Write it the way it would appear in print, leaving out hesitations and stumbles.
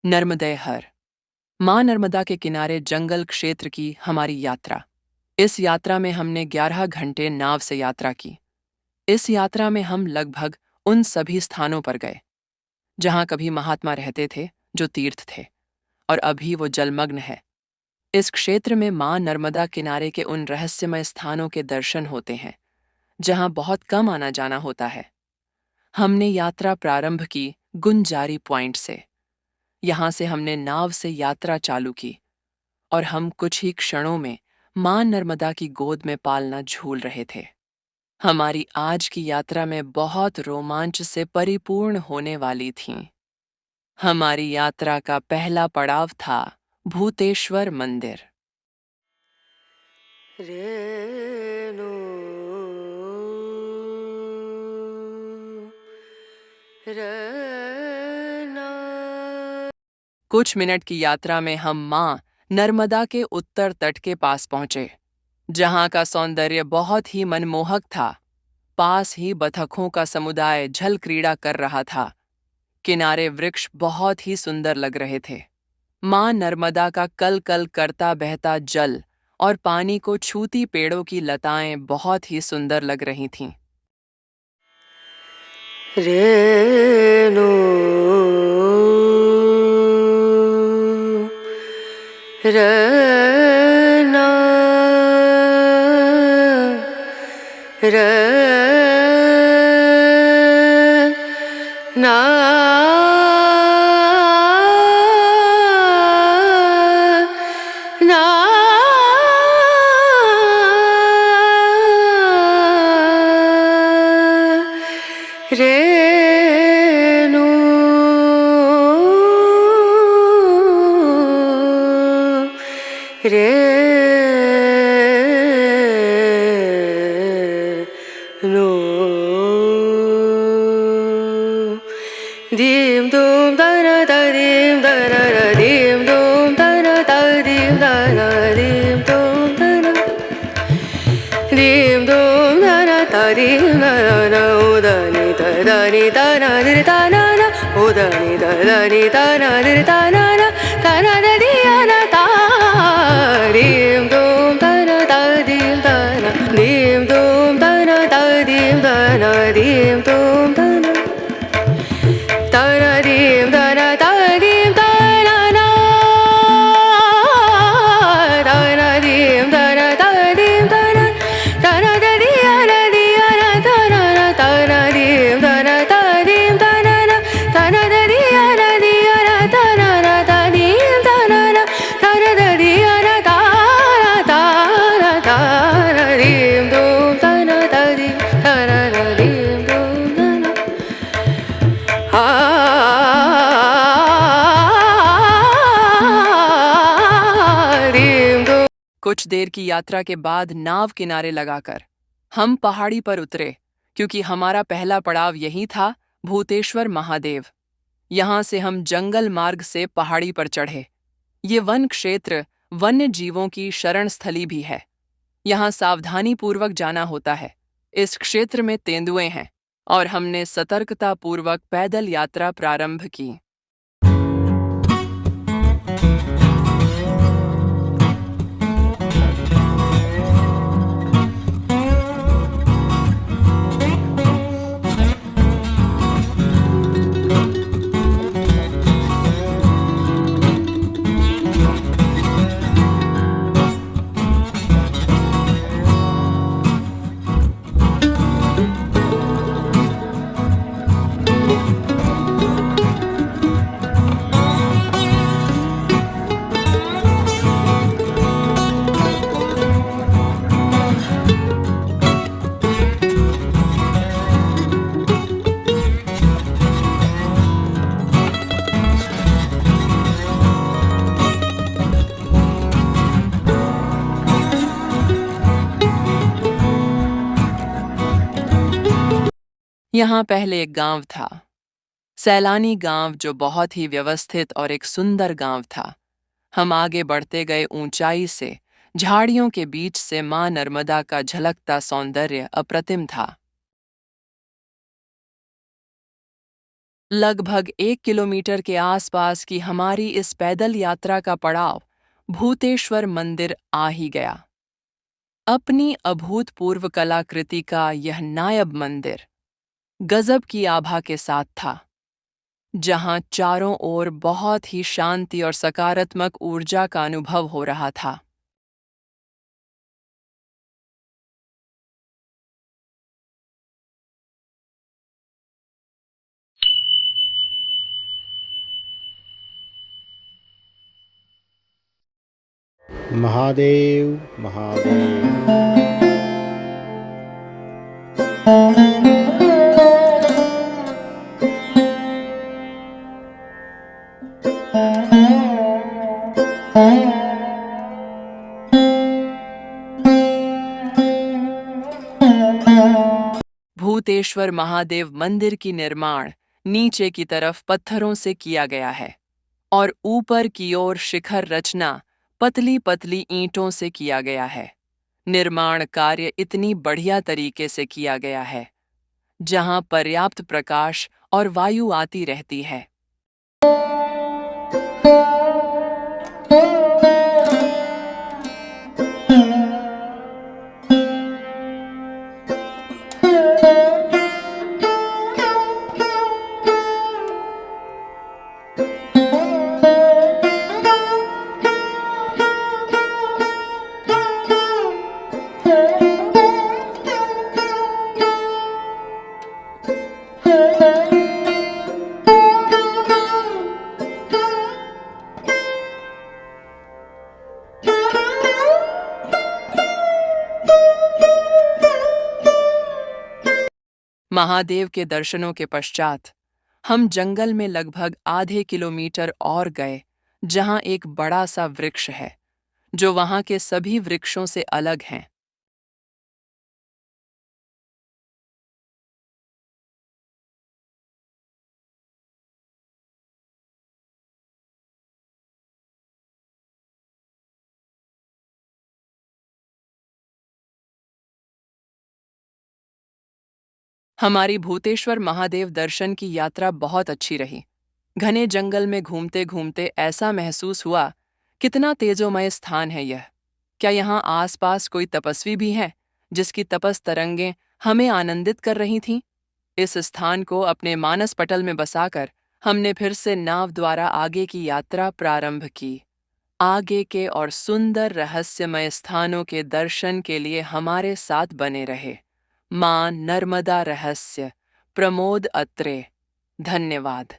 नर्मदे हर माँ नर्मदा के किनारे जंगल क्षेत्र की हमारी यात्रा। इस यात्रा में हमने 11 घंटे नाव से यात्रा की। इस यात्रा में हम लगभग उन सभी स्थानों पर गए जहां कभी महात्मा रहते थे, जो तीर्थ थे, और अभी वो जलमग्न है। इस क्षेत्र में माँ नर्मदा किनारे के उन रहस्यमय स्थानों के दर्शन होते हैं जहां बहुत कम आना जाना होता है। हमने यात्रा प्रारंभ की गुंजारी पॉइंट से। यहां से हमने नाव से यात्रा चालू की और हम कुछ ही क्षणों में मां नर्मदा की गोद में पालना झूल रहे थे। हमारी आज की यात्रा में बहुत रोमांच से परिपूर्ण होने वाली थी। हमारी यात्रा का पहला पड़ाव था भूतेश्वर मंदिर। रेणु रैना। कुछ मिनट की यात्रा में हम मां नर्मदा के उत्तर तट के पास पहुंचे, जहां का सौंदर्य बहुत ही मनमोहक था। पास ही बतखों का समुदाय जल क्रीड़ा कर रहा था। किनारे वृक्ष बहुत ही सुंदर लग रहे थे। मां नर्मदा का कल कल करता बहता जल और पानी को छूती पेड़ों की लताएं बहुत ही सुंदर लग रही थीं। रेणु रैना रैना। ना रेणु रेणु। दीम दूम दना दीम दना दीम दूम दना दीम दना दीम दूम दना दीम दूम दना दीम दना उदनी दनी दना दिर दना उदनी दनी दना दिर दना दना दिया ता दीम दूम दना दीम दना दीम दूम दना दीम दना दीम दूम दना दीम दना दीम दना ना दना दीम दना दीम दना दना दिया दिया दना दना दीम दना दीम दना दना दिया दिया दना दीम दना दना दिया दना दना दीम दूम दना दीम दना दीम दूम दना। कुछ देर की यात्रा के बाद नाव किनारे लगाकर हम पहाड़ी पर उतरे, क्योंकि हमारा पहला पड़ाव यही था, भूतेश्वर महादेव। यहां से हम जंगल मार्ग से पहाड़ी पर चढ़े। ये वन क्षेत्र वन्य जीवों की शरण स्थली भी है। यहाँ सावधानी पूर्वक जाना होता है। इस क्षेत्र में तेंदुए हैं और हमने सतर्कता पूर्वक पैदल यात्रा प्रारंभ की। यहाँ पहले एक गांव था, सैलानी गांव, जो बहुत ही व्यवस्थित और एक सुंदर गांव था। हम आगे बढ़ते गए। ऊंचाई से, झाड़ियों के बीच से मां नर्मदा का झलकता सौंदर्य अप्रतिम था। लगभग 1 किलोमीटर के आसपास की हमारी इस पैदल यात्रा का पड़ाव भूतेश्वर मंदिर आ ही गया। अपनी अभूतपूर्व कलाकृति का यह नायब मंदिर गजब की आभा के साथ था, जहां चारों ओर बहुत ही शांति और सकारात्मक ऊर्जा का अनुभव हो रहा था। महादेव महादेव। भूतेश्वर महादेव मंदिर की निर्माण नीचे की तरफ पत्थरों से किया गया है और ऊपर की ओर शिखर रचना पतली पतली ईंटों से किया गया है। निर्माण कार्य इतनी बढ़िया तरीके से किया गया है, जहां पर्याप्त प्रकाश और वायु आती रहती है। महादेव के दर्शनों के पश्चात हम जंगल में लगभग आधे किलोमीटर और गए, जहां एक बड़ा सा वृक्ष है जो वहां के सभी वृक्षों से अलग हैं। हमारी भूतेश्वर महादेव दर्शन की यात्रा बहुत अच्छी रही। घने जंगल में घूमते घूमते ऐसा महसूस हुआ, कितना तेजोमय स्थान है यह। क्या यहाँ आसपास कोई तपस्वी भी है जिसकी तपस तरंगें हमें आनंदित कर रही थीं? इस स्थान को अपने मानस पटल में बसाकर हमने फिर से नाव द्वारा आगे की यात्रा प्रारंभ की। आगे के और सुंदर रहस्यमय स्थानों के दर्शन के लिए हमारे साथ बने रहे। मां नर्मदा रहस्य, प्रमोद अत्रे। धन्यवाद।